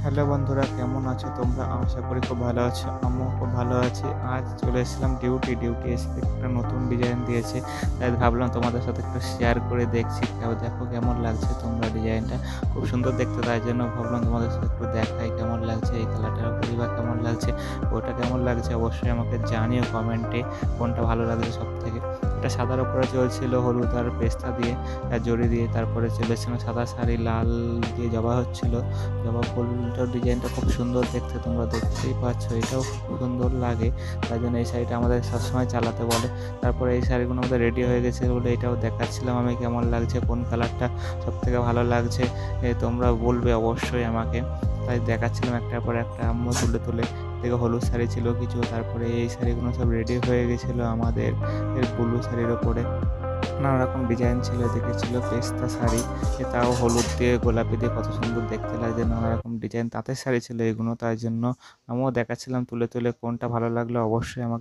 Hello বন্ধুরা, কেমন আছো তোমরা? আশা করি খুব ভালো আছো। আমিও খুব ভালো আছি। আজ চলে এসেছিলাম ডিউটি এসে একটা নতুন ডিজাইন দিয়েছে। তাই ভাবলাম তোমাদের সাথে একটু শেয়ার করে দেখছি। দেখো কেমন লাগছে তোমরা ডিজাইনটা। খুব সুন্দর দেখতে, তাই জন্য ভাবলাম তোমাদের সাথে একটু দেখাই কেমন লাগছে। এই কালারটার উপরই বা কেমন লাগছে, ওটা কেমন লাগছে অবশ্যই আমাকে জানিও কমেন্টে কোনটা ভালো লাগছে সবথেকে। এটা সাদার উপরে চলছিল হলুদ আর পেস্তা দিয়ে আর জরি দিয়ে। তারপরে চলেছিল সাদা শাড়ি লাল দিয়ে জবা হচ্ছিল। জবা ফুলটার ডিজাইনটা খুব সুন্দর দেখতে, তোমরা দেখতেই পাচ্ছ। এটাও খুব সুন্দর লাগে, তাই জন্য এই শাড়িটা আমাদের সবসময় চালাতে বলে। তারপরে এই শাড়িগুলো আমাদের রেডি হয়ে গেছে বলে এটাও দেখাচ্ছিলাম আমি কেমন লাগছে, কোন কালারটা সবথেকে ভালো লাগছে তোমরা বলবে অবশ্যই আমাকে। তাই দেখাচ্ছিলাম একটার পর একটা, আম্মু তুলে তুলে। থেকে হলুদ শাড়ি ছিল কিছু, তারপরে এই শাড়িগুলো সব রেডি হয়ে গেছিলো আমাদের ব্লু শাড়ির ওপরে। নানা রকম ডিজাইন ছিল, এদিকে ছিল পেস্তা শাড়ি, তাও হলুদ দিয়ে গোলাপি দিয়ে কত সুন্দর দেখতে লাগছে। নানা রকম ডিজাইন তাঁতের শাড়ি ছিল এগুলো, তাই জন্য আমিও দেখাচ্ছিলাম তুলে তুলে। কোনটা ভালো লাগলো অবশ্যই আমাকে